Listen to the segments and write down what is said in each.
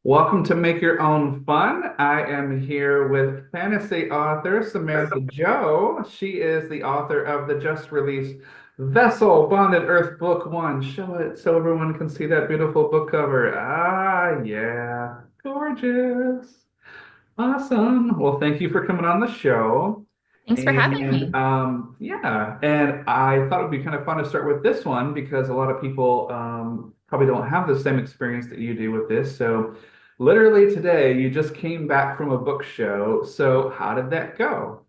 Welcome to Make Your Own Fun. I am here with fantasy author Samantha Joe. She is the author of the just released Vessel Bonded Earth Book One. Show it so everyone can see that beautiful book cover. Ah, yeah, gorgeous. Awesome. Well, thank you for coming on the show. Thanks for having And me. yeah, and I thought it would be kind of fun to start with this one because a lot of people probably don't have the same experience that you do with this. So, literally today, you just came back from a book show. So, how did that go?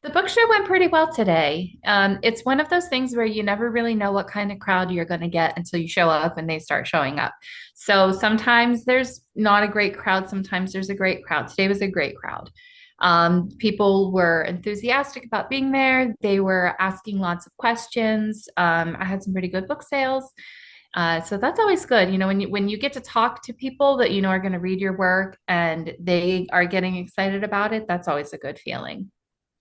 The book show went pretty well today. It's one of those things where you never really know what kind of crowd you're going to get until you show up and they start showing up. So sometimes there's not a great crowd, sometimes there's a great crowd. Today was a great crowd. People were enthusiastic about being there. They were asking lots of questions. I had some pretty good book sales. So that's always good. You know, when you get to talk to people that you know are going to read your work and they are getting excited about it, that's always a good feeling.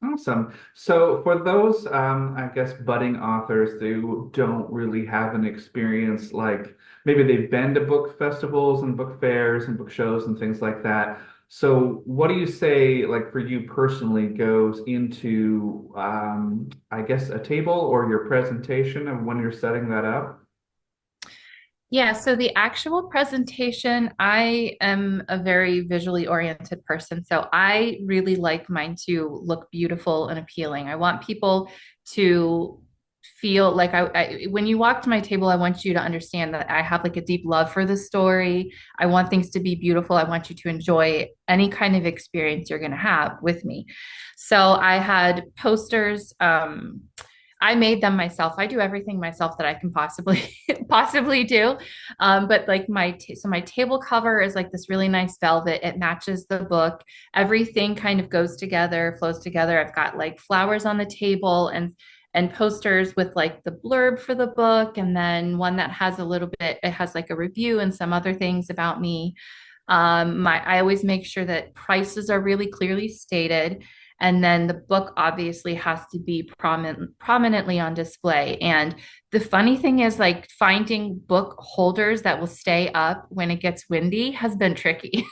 Awesome. So, for those, I guess, budding authors who don't really have an experience, like maybe they've been to book festivals and book fairs and book shows and things like that. So, what do you say, like for you personally, goes into, I guess, a table or your presentation of when you're setting that up? Yeah, so the actual presentation, I am a very visually oriented person. So I really like mine to look beautiful and appealing. I want people to feel like when you walk to my table, I want you to understand that I have like a deep love for the story. I want things to be beautiful. I want you to enjoy any kind of experience you're going to have with me. So I had posters. I made them myself. I do everything myself that I can possibly possibly do. But like my table cover is like this really nice velvet. It matches the book. Everything kind of goes together, flows together. I've got like flowers on the table and posters with like the blurb for the book, and then one that has a little bit. It has like a review and some other things about me. I always make sure that prices are really clearly stated. And then the book obviously has to be prominently on display. And the funny thing is, like finding book holders that will stay up when it gets windy has been tricky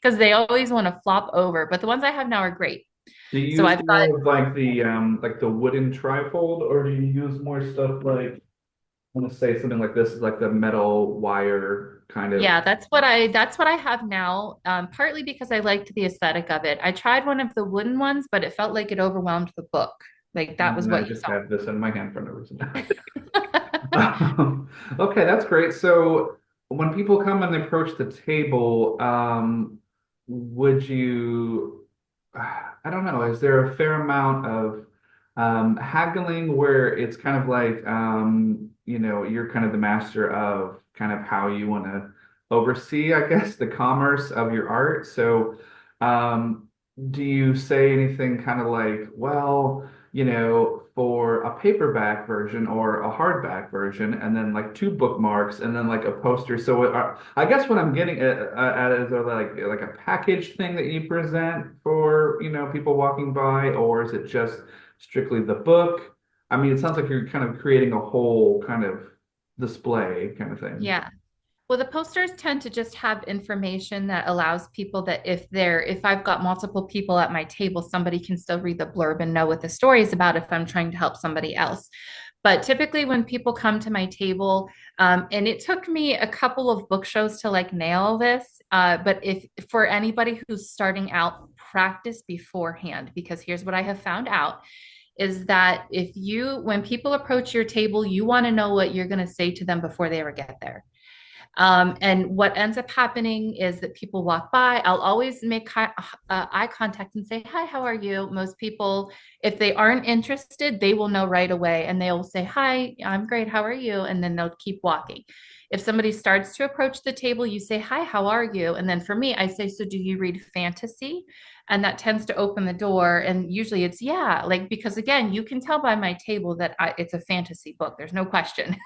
because they always want to flop over. But the ones I have now are great. Do you So use I've got, more of like the wooden trifold, or do you use more stuff like I want to say something like this is like the metal wire kind of. yeah, that's what I have now. Partly because I liked the aesthetic of it. I tried one of the wooden ones, but it felt like it overwhelmed the book. Like that was And I what you just saw. have this in my hand for no reason. Okay, that's great. So when people come and they approach the table, would you, I don't know, is there a fair amount of haggling where it's kind of like, you're kind of the master of kind of how you want to oversee, I guess, the commerce of your art. So, do you say anything kind of like, well, for a paperback version or a hardback version, and then like two bookmarks, and then like a poster. So I guess what I'm getting at is there like a package thing that you present for people walking by, or is it just strictly the book? I mean, it sounds like you're kind of creating a whole kind of display kind of thing. Yeah. Well, the posters tend to just have information that allows people that if I've got multiple people at my table, somebody can still read the blurb and know what the story is about if I'm trying to help somebody else. But typically, when people come to my table, and it took me a couple of book shows to like nail this, but if for anybody who's starting out, practice beforehand, because here's what I have found out is that when people approach your table, you want to know what you're going to say to them before they ever get there. And what ends up happening is that people walk by. I'll always make eye contact and say, "Hi, how are you?" Most people, if they aren't interested, they will know right away and they'll say, "Hi, I'm great. How are you?" And then they'll keep walking. If somebody starts to approach the table, you say, "Hi, how are you?" And then for me, I say, "So do you read fantasy?" And that tends to open the door. And usually it's, yeah, like, because again, you can tell by my table that it's a fantasy book. There's no question.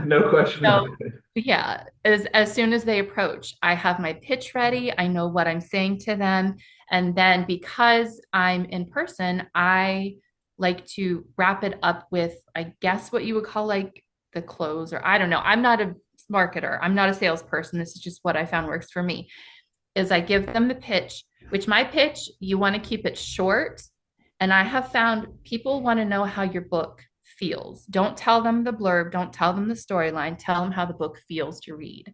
No question So, about it. yeah, as soon as they approach, I have my pitch ready. I know what I'm saying to them. And then because I'm in person, I like to wrap it up with, I guess, what you would call like the close, or I don't know. I'm not a marketer. I'm not a salesperson. This is just what I found works for me. Is I give them the pitch, which my pitch, you want to keep it short. And I have found people want to know how your book feels. Don't tell them the blurb, don't tell them the storyline, tell them how the book feels to read.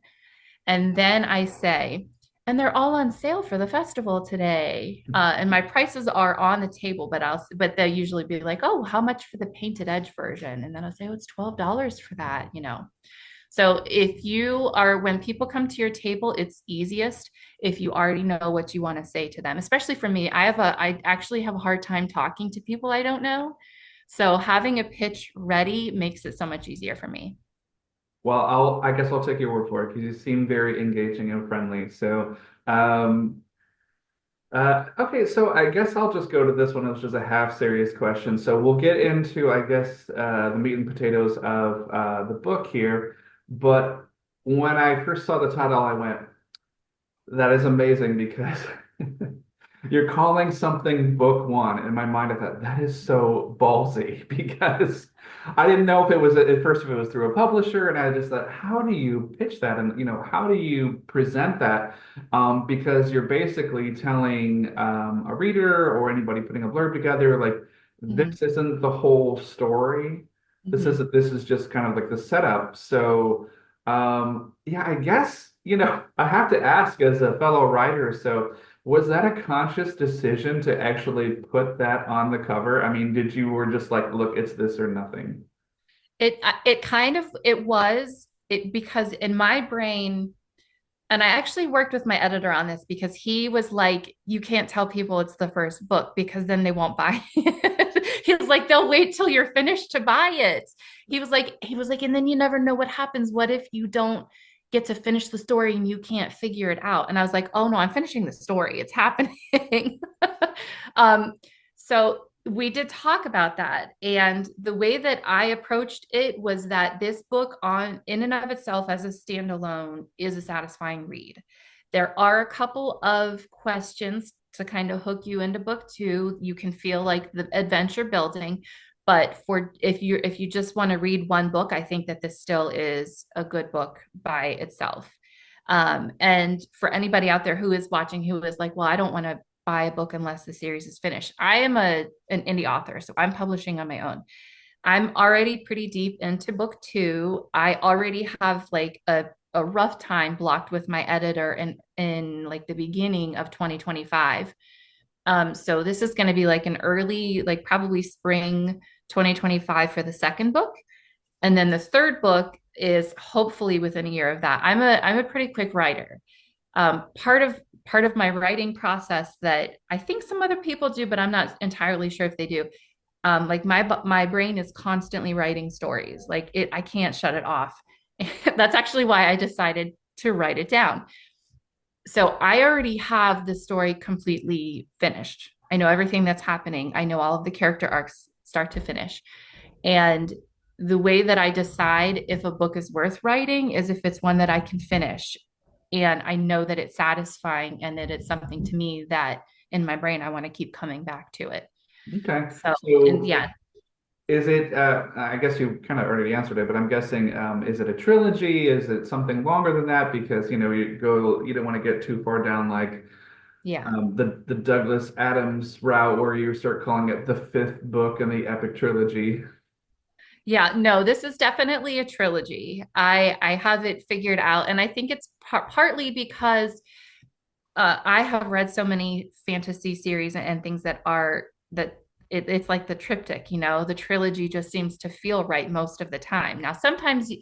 And then I say, and they're all on sale for the festival today. And my prices are on the table, but they'll usually be like, "Oh, how much for the painted edge version?" And then I'll say, "Oh, it's $12 for that, you know." So if you are, when people come to your table, it's easiest if you already know what you want to say to them. Especially for me, I actually have a hard time talking to people I don't know. So having a pitch ready makes it so much easier for me. Well, I guess I'll take your word for it because you seem very engaging and friendly. So, um, okay, so I guess I'll just go to this one, which is a half serious question. So we'll get into, I guess, the meat and potatoes of the book here. But when I first saw the title, I went, that is amazing because you're calling something book one. In my mind, I thought that is so ballsy because I didn't know if it was at first if it was through a publisher, and I just thought, how do you pitch that, and how do you present that? Because you're basically telling a reader or anybody putting a blurb together, like Mhm, this isn't the whole story. mhm. This is just kind of like the setup. So. Yeah, I guess, I have to ask as a fellow writer, so was that a conscious decision to actually put that on the cover? I mean, did you were just like, look, it's this or nothing? It kind of it was it because in my brain, and I actually worked with my editor on this because he was like, "You can't tell people it's the first book because then they won't buy it." He was like, "They'll wait till you're finished to buy it." He was like, "And then you never know what happens. What if you don't get to finish the story and you can't figure it out?" And I was like, "Oh no, I'm finishing the story. It's happening." um, so we did talk about that. And the way that I approached it was that this book on in and of itself as a standalone is a satisfying read. There are a couple of questions to kind of hook you into book two. You can feel like the adventure building, but for if you just want to read one book, I think that this still is a good book by itself. And for anybody out there who is watching who is like, "Well, I don't want to buy a book unless the series is finished." I am an indie author, so I'm publishing on my own. I'm already pretty deep into book two. I already have like a rough time blocked with my editor in like the beginning of 2025. So this is going to be like an early, like probably spring 2025 for the second book. And then the third book is hopefully within a year of that. I'm a pretty quick writer. Part of my writing process that I think some other people do, but I'm not entirely sure if they do. Like my brain is constantly writing stories. Like I can't shut it off. That's actually why I decided to write it down. So I already have the story completely finished. I know everything that's happening. I know all of the character arcs start to finish. And the way that I decide if a book is worth writing is if it's one that I can finish. And I know that it's satisfying and that it's something to me that in my brain, I want to keep coming back to it. Okay. So, and So yeah, is it, I guess you kind of already answered it, but I'm guessing, is it a trilogy? Is it something longer than that? Because, you don't want to get too far down like yeah. the Douglas Adams route where you start calling it the fifth book in the epic trilogy. Yeah, no, this is definitely a trilogy. I have it figured out, and I think it's partly because I have read so many fantasy series and things that are that it's like the triptych, the trilogy just seems to feel right most of the time. Now, sometimes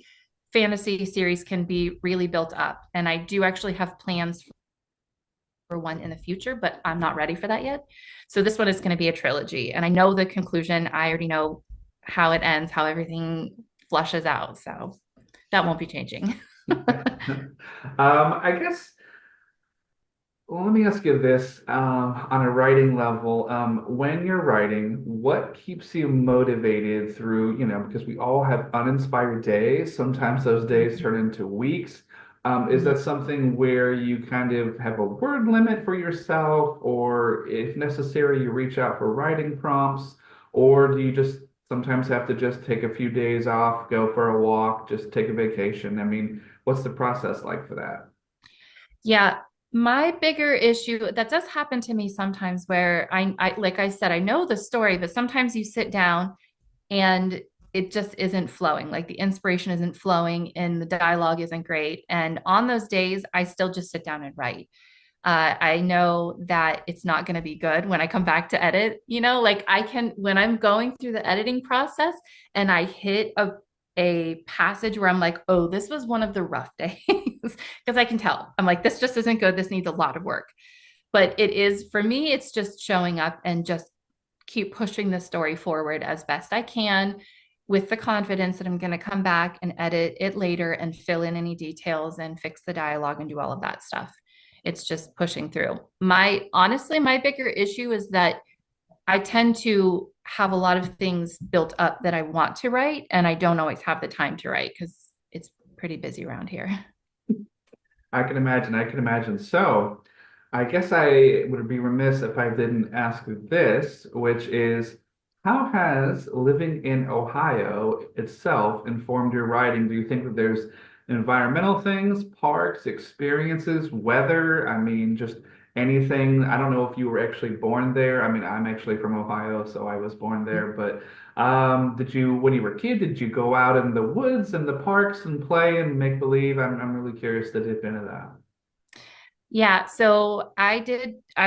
fantasy series can be really built up, and I do actually have plans for one in the future, but I'm not ready for that yet. So this one is going to be a trilogy, and I know the conclusion. I already know how it ends, how everything flushes out. So That won't be changing. I guess, well, let me ask you this, on a writing level. When you're writing, what keeps you motivated through, because we all have uninspired days. Sometimes those days turn into weeks. Is that something where you kind of have a word limit for yourself, or if necessary, you reach out for writing prompts, or do you just sometimes have to just take a few days off, go for a walk, just take a vacation? I mean, what's the process like for that? Yeah, my bigger issue that does happen to me sometimes where like I said, I know the story, but sometimes you sit down and it just isn't flowing. Like the inspiration isn't flowing and the dialogue isn't great. And on those days, I still just sit down and write. I know that it's not going to be good when I come back to edit. Like I can, when I'm going through the editing process and I hit a passage where I'm like, oh, this was one of the rough days, because I can tell. I'm like, this just isn't good. This needs a lot of work. But it is, for me, it's just showing up and just keep pushing the story forward as best I can with the confidence that I'm going to come back and edit it later and fill in any details and fix the dialogue and do all of that stuff. It's just pushing through. Honestly, my bigger issue is that I tend to have a lot of things built up that I want to write, and I don't always have the time to write because it's pretty busy around here. I can imagine. I can imagine. So, I guess I would be remiss if I didn't ask this, which is, how has living in Ohio itself informed your writing? Do you think that there's environmental things, parks, experiences, weather? I mean, just anything. I don't know if you were actually born there. I mean, I'm actually from Ohio, so I was born there. But did you, when you were a kid, did you go out in the woods and the parks and play and make believe? I'm really curious to dip into that. Yeah, so I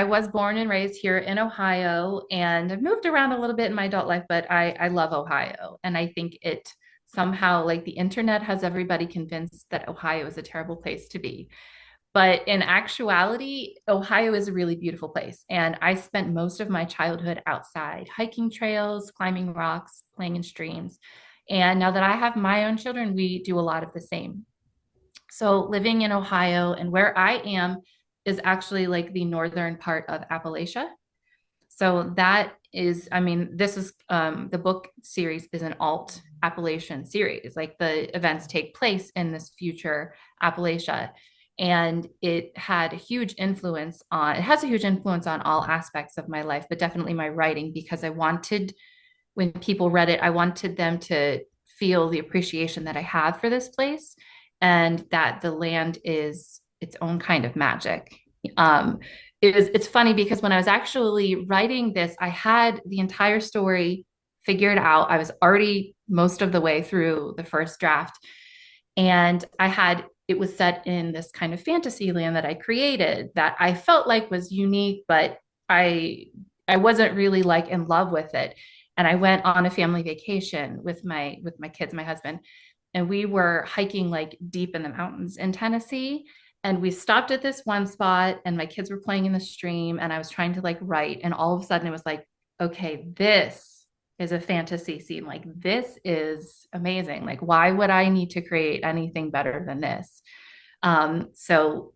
was born and raised here in Ohio, and I've moved around a little bit in my adult life, but I love Ohio. And I think it somehow, like the internet has everybody convinced that Ohio is a terrible place to be. But in actuality, Ohio is a really beautiful place. And I spent most of my childhood outside, hiking trails, climbing rocks, playing in streams. And now that I have my own children, we do a lot of the same. So living in Ohio and where I am is actually like the northern part of Appalachia. So that is, I mean, this is the book series is an alt Appalachian series. Like the events take place in this future Appalachia. And it had a huge influence on, it has a huge influence on all aspects of my life, but definitely my writing, because I wanted, when people read it, I wanted them to feel the appreciation that I have for this place and that the land is its own kind of magic. Um, it's funny because when I was actually writing this, I had the entire story figured out. I was already most of the way through the first draft, and it was set in this kind of fantasy land that I created that I felt like was unique, but I I wasn't really like in love with it. And I went on a family vacation with my kids, my husband, and we were hiking like deep in the mountains in Tennessee. And we stopped at this one spot, and my kids were playing in the stream, and I was trying to like write. And all of a sudden, it was like, okay, this is a fantasy scene. Like, this is amazing. Like, why would I need to create anything better than this? So,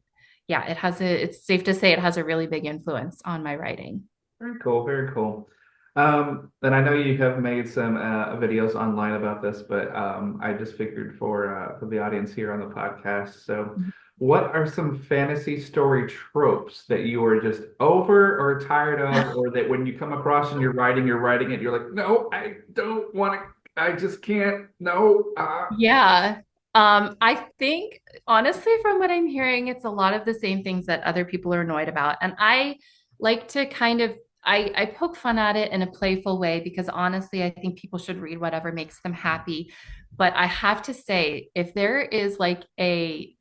yeah, it's safe to say it has a really big influence on my writing. Very cool, very cool. And I know you have made some videos online about this, but I just figured for the audience here on the podcast. So, what are some fantasy story tropes that you are just over or tired of, or that when you come across and you're writing it, you're like, no, I don't want to, I just can't, no. Yeah. I think honestly, from what I'm hearing, it's a lot of the same things that other people are annoyed about. And I like to kind of I poke fun at it in a playful way because honestly, I think people should read whatever makes them happy. But I have to say, if there is like a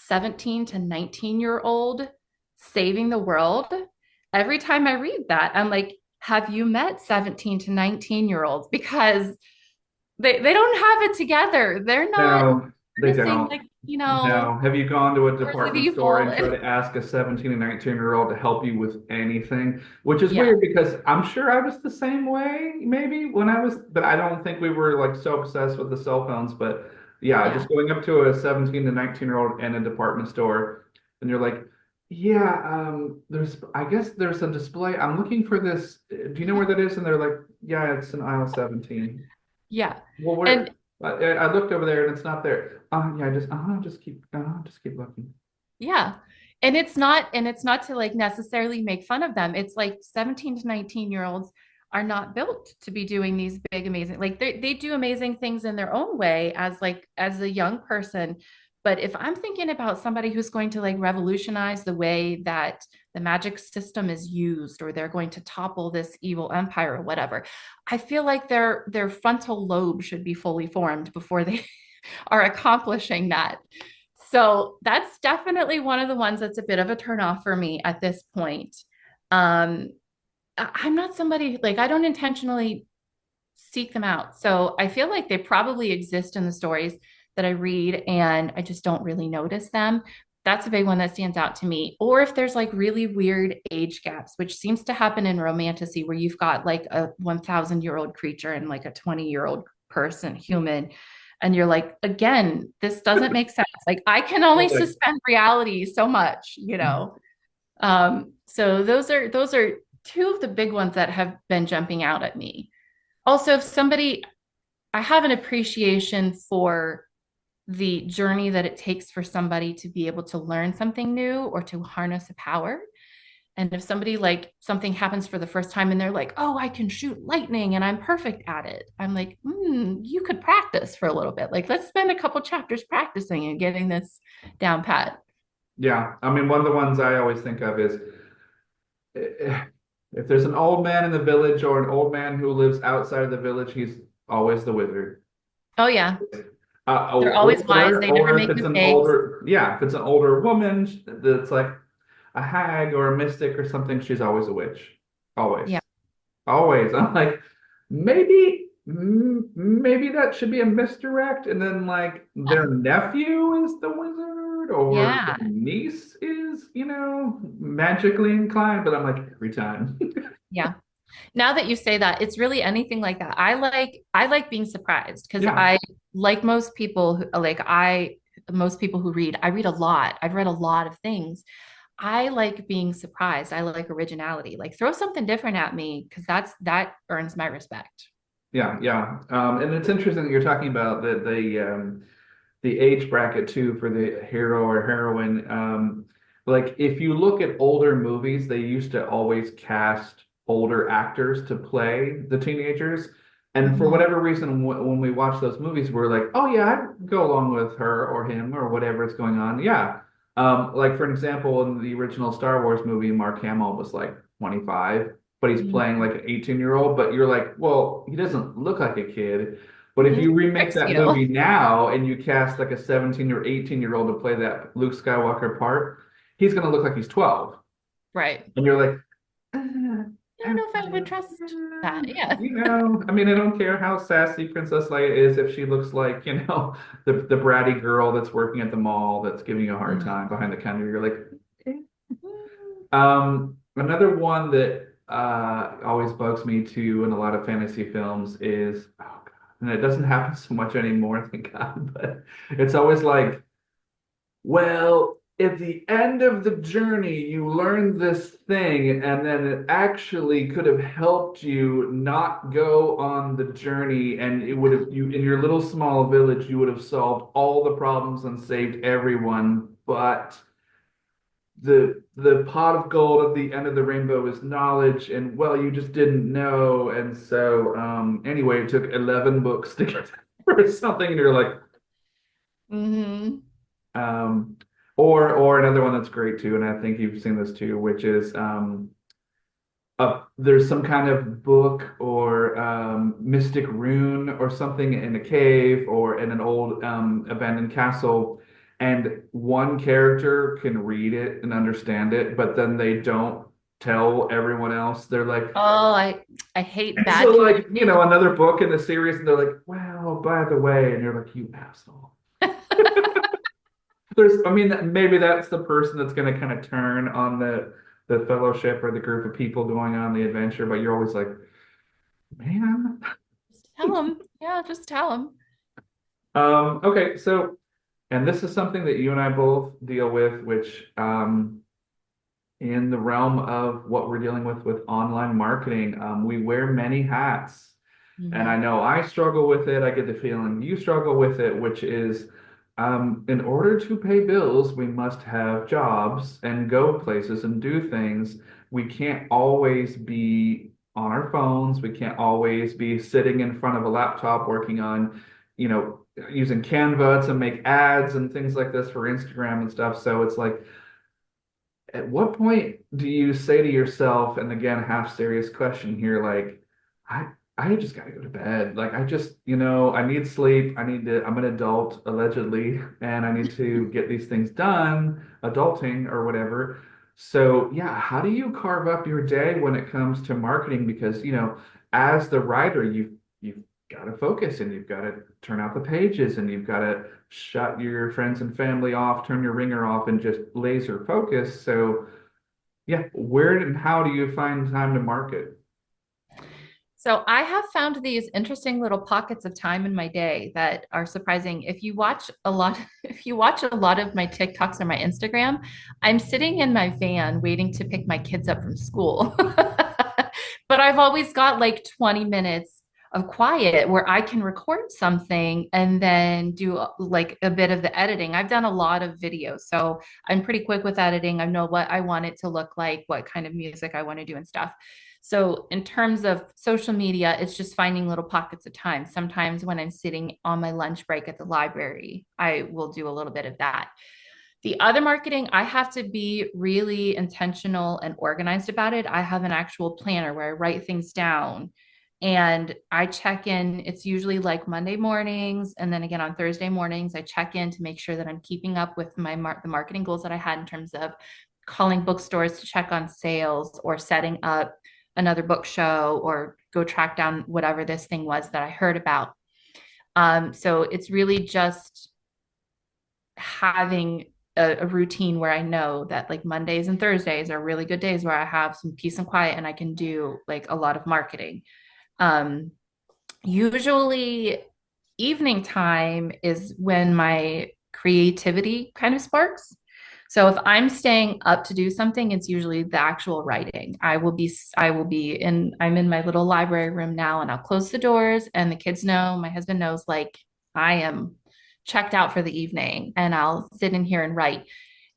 17 to 19-year-old saving the world, every time I read that, I'm like, have you met 17 to 19-year-olds? Because they don't have it together. They're not No, they missing don't. like, No. Have you gone to a source of department store evil. and try to ask a 17 and 19-year-old to help you with anything? Which is Yeah. weird because I'm sure I was the same way, maybe when I was, but I don't think we were like so obsessed with the cell phones. But Yeah, Yeah. just going up to a 17 to 19-year-old in a department store, and you're like, yeah, I guess there's a display. I'm looking for this. Do you know where that is? And they're like, yeah, it's in aisle 17. Yeah. Well, And where? I looked over there and it's not there. Yeah, just keep looking. yeah. And it's not to like necessarily make fun of them. It's like 17 to 19-year-olds are not built to be doing these big amazing like they do amazing things in their own way as like as a young person. But if I'm thinking about somebody who's going to like revolutionize the way that the magic system is used or they're going to topple this evil empire or whatever, I feel like their frontal lobe should be fully formed before they are accomplishing that. So that's definitely one of the ones that's a bit of a turnoff for me at this point. Um, I'm not somebody like I don't intentionally seek them out. So I feel like they probably exist in the stories that I read and I just don't really notice them. That's a big one that stands out to me. Or if there's like really weird age gaps, which seems to happen in romantasy, where you've got like a 1,000-year-old creature and like a 20-year-old person, human. And you're like, again, this doesn't make sense. Like, I can only Well, like, suspend reality so much, you know? So those are two of the big ones that have been jumping out at me. Also, if somebody, I have an appreciation for the journey that it takes for somebody to be able to learn something new or to harness a power. And if somebody like something happens for the first time and they're like, oh, I can shoot lightning and I'm perfect at it. I'm like, you could practice for a little bit. Like, let's spend a couple chapters practicing and getting this down pat. yeah, I mean, one of the ones I always think of is eh, if there's an old man in the village or an old man who lives outside of the village, he's always the wizard. Oh, yeah. They're always wise. Or They never if make it's an mistakes. older, yeah, if it's an older woman that's like a hag or a mystic or something, she's always a witch. Always. Yeah. Always. I'm like, maybe that should be a misdirect, and then like their nephew is the wizard, or Yeah. the niece is, magically inclined. But I'm like, every time. Yeah. Now that you say that, it's really anything like that. I like being surprised because Yeah, I like most people who like I most people who read, I read a lot. I've read a lot of things. I like being surprised. I like originality. Like throw something different at me because that earns my respect. yeah, yeah. And it's interesting that you're talking about the age bracket too for the hero or heroine. Like if you look at older movies, they used to always cast older actors to play the teenagers. And for Mhm. whatever reason, when we watch those movies, we're like, oh yeah, I'd go along with her or him or whatever is going on. Yeah. Like for an example, in the original Star Wars movie, Mark Hamill was like 25, but he's playing Mhm. like an 18-year-old. But you're like, well, he doesn't look like a kid. But if Mhm. you remake Tricks that movie you. now and you cast like a 17 or 18-year-old to play that Luke Skywalker part, he's going to look like he's 12. Right. And you're like, I don't know if I would trust that. Yeah. I mean, I don't care how sassy Princess Leia is if she looks like, the bratty girl that's working at the mall that's giving you a hard Mhm. time behind the counter. You're like, eh. Another one that always bugs me too in a lot of fantasy films is, oh God, and it doesn't happen so much anymore, thank God, but it's always like, well, at the end of the journey, you learned this thing, and then it actually could have helped you not go on the journey, and it would have you in your little small village, you would have solved all the problems and saved everyone, but the pot of gold at the end of the rainbow is knowledge, and well, you just didn't know, and so anyway, it took 11 books to get for something, and you're like, Mhm. um, or another one that's great too, and I think you've seen this too, which is there's some kind of book or mystic rune or something in a cave or in an old abandoned castle, and one character can read it and understand it, but then they don't tell everyone else. They're like, Oh, I hate and so bad like, another book in the series, and they're like, well, by the way, and you're like, you asshole. I mean, maybe that's the person that's going to kind of turn on the fellowship or the group of people going on the adventure, but you're always like, man. Just tell them. Yeah, just tell them. Okay, so, and this is something that you and I both deal with, which in the realm of what we're dealing with online marketing, we wear many hats. And I Mhm. know I struggle with it. I get the feeling you struggle with it, which is in order to pay bills, we must have jobs and go places and do things. We can't always be on our phones. We can't always be sitting in front of a laptop working on, using Canva to make ads and things like this for Instagram and stuff. So it's like, at what point do you say to yourself, and again, half serious question here, like, I just gotta go to bed. Like I just, I need sleep. I'm an adult allegedly, and I need to get these things done, adulting or whatever. So yeah, how do you carve up your day when it comes to marketing? Because, as the writer, you've got to focus and you've got to turn out the pages and you've got to shut your friends and family off, turn your ringer off, and just laser focus. So, yeah, where and how do you find time to market? So I have found these interesting little pockets of time in my day that are surprising. If you watch a lot, if you watch a lot of my TikToks or my Instagram, I'm sitting in my van waiting to pick my kids up from school. But I've always got like 20 minutes of quiet where I can record something and then do like a bit of the editing. I've done a lot of videos, so I'm pretty quick with editing. I know what I want it to look like, what kind of music I want to do and stuff. So, in terms of social media, it's just finding little pockets of time. Sometimes when I'm sitting on my lunch break at the library, I will do a little bit of that. The other marketing, I have to be really intentional and organized about it. I have an actual planner where I write things down and I check in. It's usually like Monday mornings. And then again on Thursday mornings, I check in to make sure that I'm keeping up with the marketing goals that I had in terms of calling bookstores to check on sales or setting up another book show or go track down whatever this thing was that I heard about. So it's really just having a routine where I know that like Mondays and Thursdays are really good days where I have some peace and quiet and I can do like a lot of marketing. Um, Usually, evening time is when my creativity kind of sparks. So if I'm staying up to do something, it's usually the actual writing. I'm in my little library room now and I'll close the doors and the kids know, my husband knows like I am checked out for the evening and I'll sit in here and write.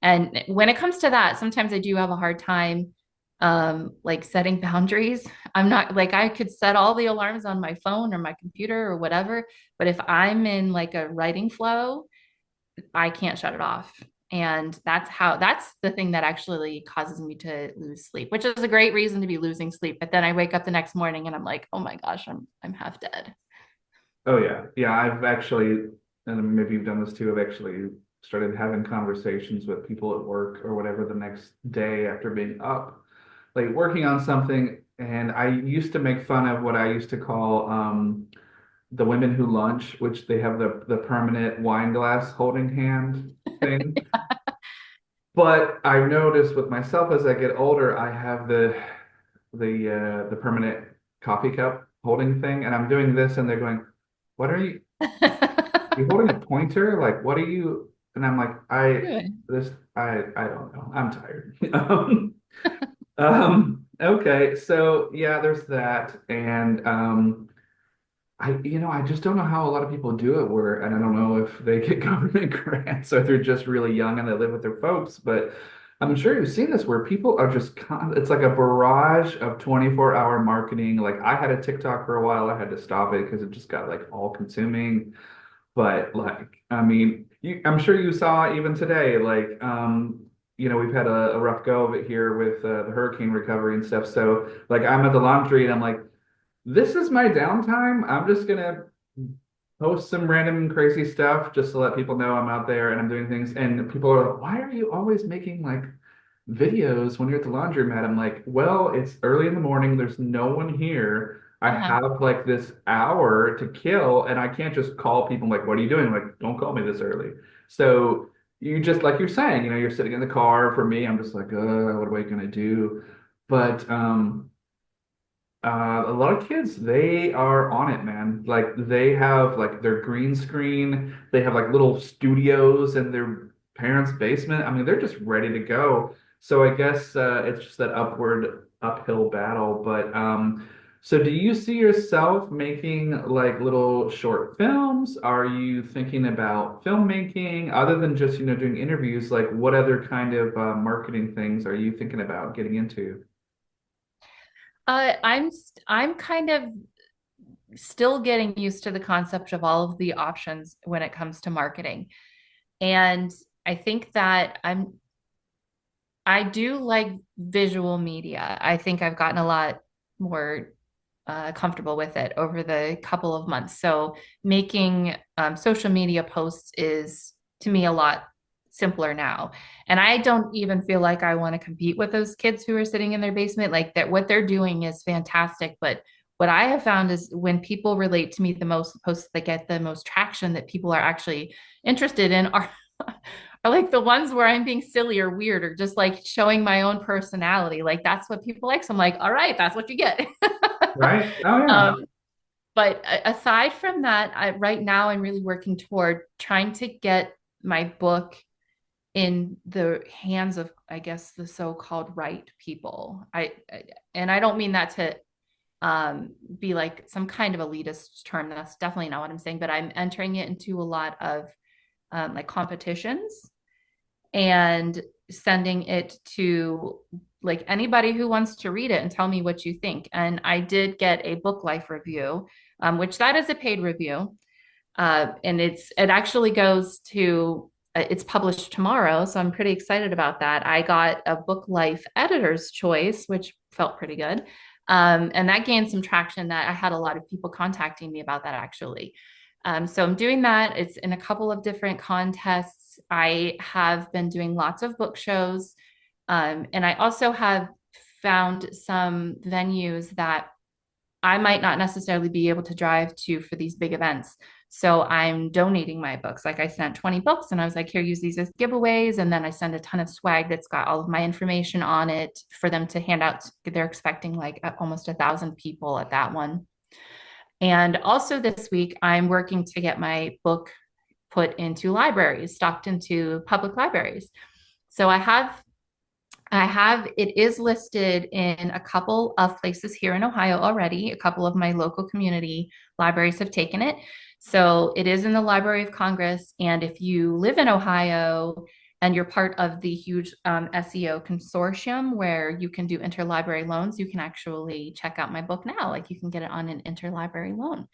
And when it comes to that, sometimes I do have a hard time like setting boundaries. I'm not like I could set all the alarms on my phone or my computer or whatever, but if I'm in like a writing flow, I can't shut it off. And that's the thing that actually causes me to lose sleep, which is a great reason to be losing sleep. But then I wake up the next morning and I'm like, oh my gosh, I'm half dead. Oh yeah, yeah. I've actually, and maybe you've done this too. I've actually started having conversations with people at work or whatever the next day after being up, like working on something. And I used to make fun of what I used to call the women who lunch, which they have the permanent wine glass holding hand thing. But I noticed with myself as I get older, I have the permanent coffee cup holding thing, and I'm doing this, and they're going, "What are you holding a pointer? Like, what are you?" And I'm like, Good. I don't know. I'm tired." Okay, so yeah, there's that, and I just don't know how a lot of people do it where, and I don't know if they get government grants or they're just really young and they live with their folks, but I'm sure you've seen this where people are just, it's like a barrage of 24-hour marketing. Like I had a TikTok for a while, I had to stop it because it just got like all consuming. But like, I mean, I'm sure you saw even today, like, we've had a rough go of it here with the hurricane recovery and stuff. So like I'm at the laundry and I'm like, this is my downtime. I'm just gonna post some random crazy stuff just to let people know I'm out there and I'm doing things. And people are like, why are you always making like videos when you're at the laundromat? I'm like, well, it's early in the morning. There's no one here. I Uh-huh. have like this hour to kill, and I can't just call people like, what are you doing? Like, don't call me this early. So you just like you're saying, you're sitting in the car. For me, I'm just like, what am I gonna do? But A lot of kids, they are on it, man. Like they have like their green screen, they have like little studios in their parents' basement. I mean, they're just ready to go. So I guess it's just that uphill battle. But so do you see yourself making like little short films? Are you thinking about filmmaking other than just, doing interviews? Like what other kind of marketing things are you thinking about getting into? I'm kind of still getting used to the concept of all of the options when it comes to marketing. And I think that I do like visual media. I think I've gotten a lot more comfortable with it over the couple of months. So making social media posts is to me a lot simpler now. And I don't even feel like I want to compete with those kids who are sitting in their basement. Like that, what they're doing is fantastic. But what I have found is when people relate to me the most, the posts that get the most traction that people are actually interested in are like the ones where I'm being silly or weird or just like showing my own personality. Like that's what people like. So I'm like, all right, that's what you get. Right? Oh yeah. um, but aside from that, right now I'm really working toward trying to get my book in the hands of, I guess, the so-called right people. And I don't mean that to be like some kind of elitist term. That's definitely not what I'm saying. But I'm entering it into a lot of like competitions and sending it to like anybody who wants to read it and tell me what you think. And I did get a book life review, which that is a paid review. And it actually goes to it's published tomorrow, so I'm pretty excited about that. I got a book life editor's choice, which felt pretty good. And that gained some traction that I had a lot of people contacting me about that actually. So I'm doing that. It's in a couple of different contests. I have been doing lots of book shows. And I also have found some venues that I might not necessarily be able to drive to for these big events. So I'm donating my books. Like I sent 20 books and I was like, here, use these as giveaways. And then I send a ton of swag that's got all of my information on it for them to hand out. They're expecting like almost 1,000 people at that one. And also this week, I'm working to get my book put into libraries, stocked into public libraries. So I have it is listed in a couple of places here in Ohio already. A couple of my local community libraries have taken it. So it is in the Library of Congress. And if you live in Ohio and you're part of the huge SEO consortium where you can do interlibrary loans, you can actually check out my book now. Like you can get it on an interlibrary loan.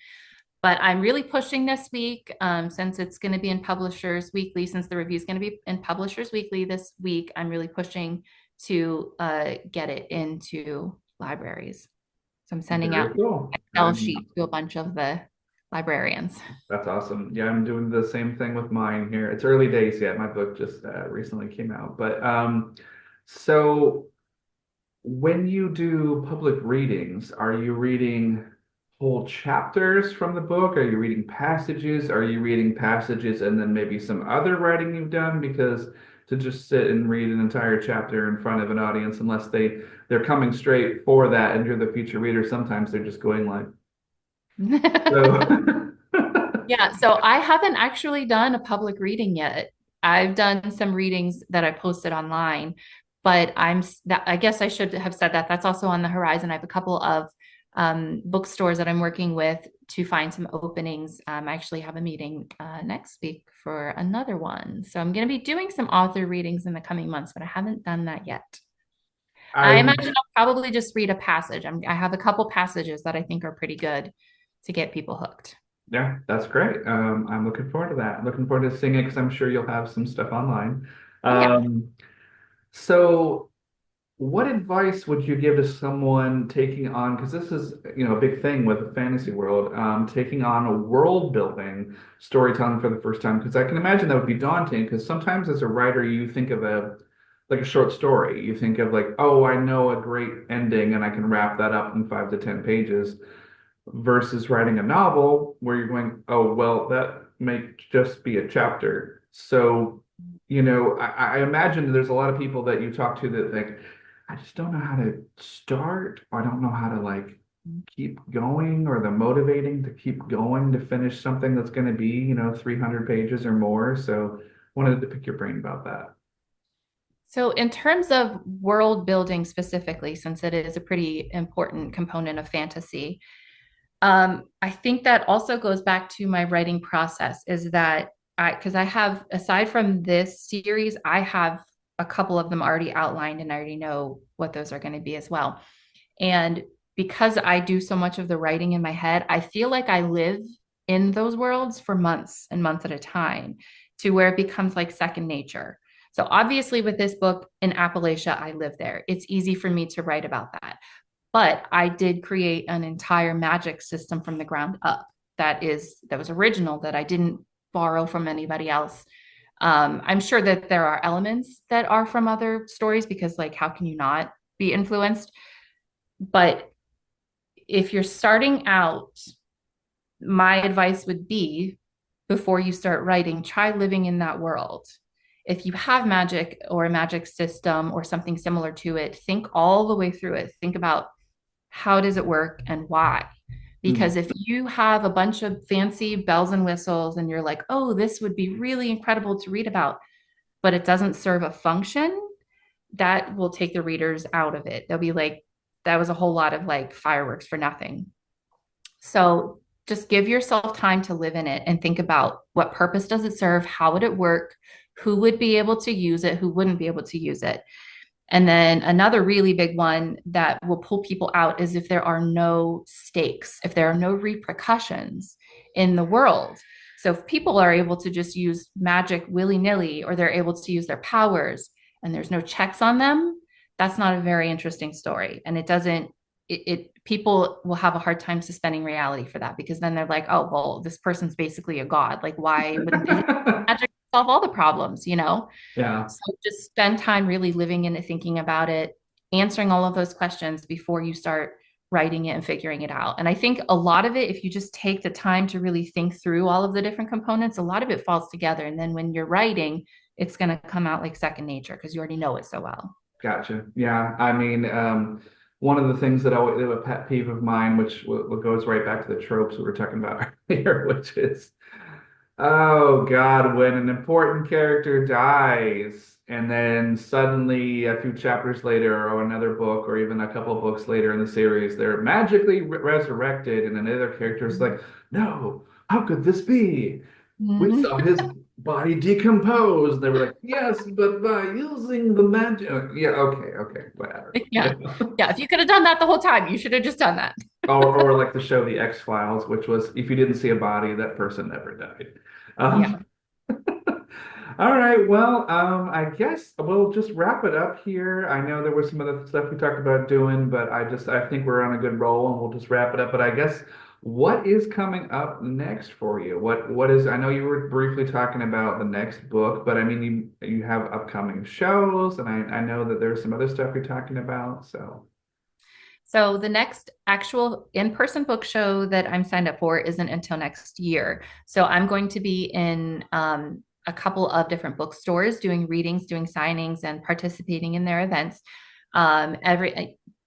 But I'm really pushing this week since it's going to be in Publishers Weekly, since the review is going to be in Publishers Weekly this week. I'm really pushing to get it into libraries. So I'm sending out Very cool. Excel sheet to a bunch of the librarians. That's awesome. Yeah, I'm doing the same thing with mine here. It's early days yet. My book just recently came out. But so when you do public readings, are you reading whole chapters from the book? Are you reading passages? Are you reading passages and then maybe some other writing you've done? Because to just sit and read an entire chapter in front of an audience, unless they're coming straight for that and you're the feature reader, sometimes they're just going like, so Yeah, so I haven't actually done a public reading yet. I've done some readings that I posted online, but I guess I should have said that that's also on the horizon. I have a couple of bookstores that I'm working with to find some openings. I actually have a meeting next week for another one. So I'm going to be doing some author readings in the coming months, but I haven't done that yet. I I imagine I'll probably just read a passage. I have a couple passages that I think are pretty good to get people hooked. Yeah, that's great. I'm looking forward to that. Looking forward to seeing it because I'm sure you'll have some stuff online. Oh yeah. So what advice would you give to someone taking on, because this is, a big thing with the fantasy world, taking on a world building storytelling for the first time? Because I can imagine that would be daunting because sometimes as a writer, you think of like a short story. You think of like, oh, I know a great ending and I can wrap that up in 5 to 10 pages versus writing a novel where you're going, oh, well, that may just be a chapter. So, I imagine there's a lot of people that you talk to that think, I just don't know how to start. I don't know how to like keep going or the motivating to keep going to finish something that's going to be, 300 pages or more. So wanted to pick your brain about that. So, in terms of world building specifically, since it is a pretty important component of fantasy, I think that also goes back to my writing process is that because I have, aside from this series, I have a couple of them already outlined and I already know what those are going to be as well. And because I do so much of the writing in my head, I feel like I live in those worlds for months and months at a time to where it becomes like second nature. So, obviously, with this book in Appalachia, I live there. It's easy for me to write about that. But I did create an entire magic system from the ground up that was original that I didn't borrow from anybody else. I'm sure that there are elements that are from other stories because, like, how can you not be influenced? But if you're starting out, my advice would be before you start writing, try living in that world. If you have magic or a magic system or something similar to it, think all the way through it. Think about how does it work and why? Hmm. Because if you have a bunch of fancy bells and whistles and you're like, oh, this would be really incredible to read about, but it doesn't serve a function, that will take the readers out of it. They'll be like, that was a whole lot of like fireworks for nothing. So just give yourself time to live in it and think about what purpose does it serve? How would it work? Who would be able to use it? Who wouldn't be able to use it? And then another really big one that will pull people out is if there are no stakes, if there are no repercussions in the world. So if people are able to just use magic willy-nilly or they're able to use their powers and there's no checks on them, that's not a very interesting story. And it doesn't people will have a hard time suspending reality for that because then they're like, oh, well, this person's basically a god. Like, why wouldn't they just magic solve all the problems, you know? Yeah, So just spend time really living in it, thinking about it, answering all of those questions before you start writing it and figuring it out. And I think a lot of it, if you just take the time to really think through all of the different components, a lot of it falls together. And then when you're writing, it's going to come out like second nature because you already know it so well. gotcha. Yeah, I mean, one of the things that always a pet peeve of mine, which goes right back to the tropes we were talking about earlier, which is, oh God, when an important character dies, and then suddenly a few chapters later, or another book, or even a couple of books later in the series, they're magically resurrected, and another character is like, no, how could this be? We Mhm. saw his body decompose. And they were like, yes, but by using the magic. Yeah, okay, okay, whatever. Yeah. Yeah. If you could have done that the whole time, you should have just done that. Or like the show The X-Files, which was if you didn't see a body, that person never died. Yeah. Um, all right, well, I guess we'll just wrap it up here. I know there was some other stuff we talked about doing, but I think we're on a good roll and we'll just wrap it up. But I guess what is coming up next for you? What is, I know you were briefly talking about the next book, but I mean you have upcoming shows and I know that there's some other stuff you're talking about. So So the next actual in-person book show that I'm signed up for isn't until next year. So I'm going to be in a couple of different bookstores doing readings, doing signings, and participating in their events.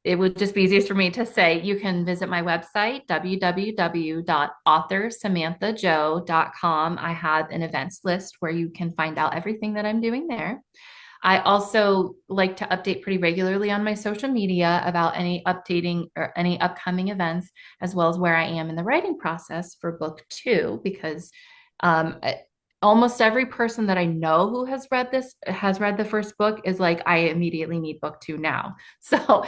It would just be easiest for me to say you can visit my website, www.authorsamanthajoe.com. I have an events list where you can find out everything that I'm doing there. I also like to update pretty regularly on my social media about any updating or any upcoming events, as well as where I am in the writing process for book two, because um, almost every person that I know who has read the first book is like, I immediately need book two now. So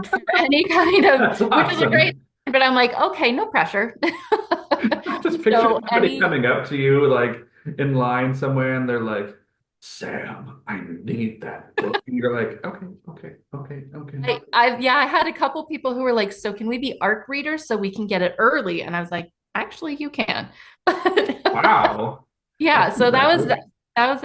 for any kind of, that's which is a great, awesome. but I'm like, okay, no pressure. Just picture So somebody any coming up to you like in line somewhere and they're like, Sam, I need that book. And you're like, okay, okay, okay, okay. I had a couple people who were like, so can we be ARC readers so we can get it early? And I was like, actually, you can. Wow. That's Yeah, so impressive. that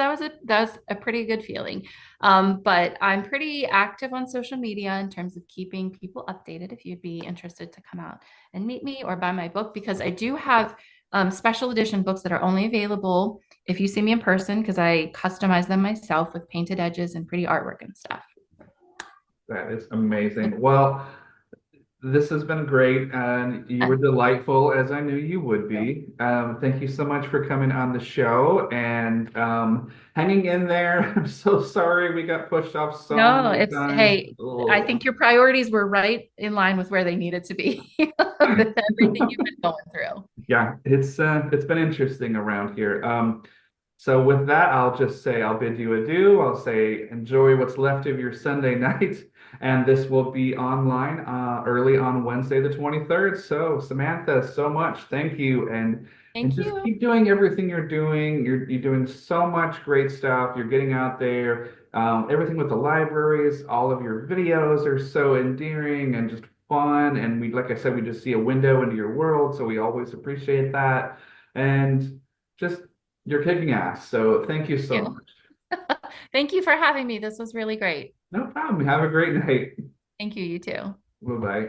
was a pretty good feeling. But I'm pretty active on social media in terms of keeping people updated if you'd be interested to come out and meet me or buy my book because I do have special edition books that are only available if you see me in person because I customize them myself with painted edges and pretty artwork and stuff. That is amazing. Well, This has been great, and you were Thank delightful as I knew you would you. be. Thank you so much for coming on the show and hanging in there. I'm so sorry we got pushed off so No, many it's, times. hey, I Ugh. think your priorities were right in line with where they needed to be with everything you've been going through. Yeah, it's been interesting around here. So with that, I'll just say I'll bid you adieu. I'll say enjoy what's left of your Sunday night, and this will be online early on Wednesday the 23rd. So Samantha, so much, thank you, and Thank just you. keep doing everything you're doing. You're doing so much great stuff. You're getting out there. Everything with the libraries, all of your videos are so endearing and just fun. And we, like I said, we just see a window into your world, so we always appreciate that. And just you're kicking ass. So thank you so Thank much. you. Thank you for having me. This was really great. No problem. Have a great night. Thank you, you too. Bye bye.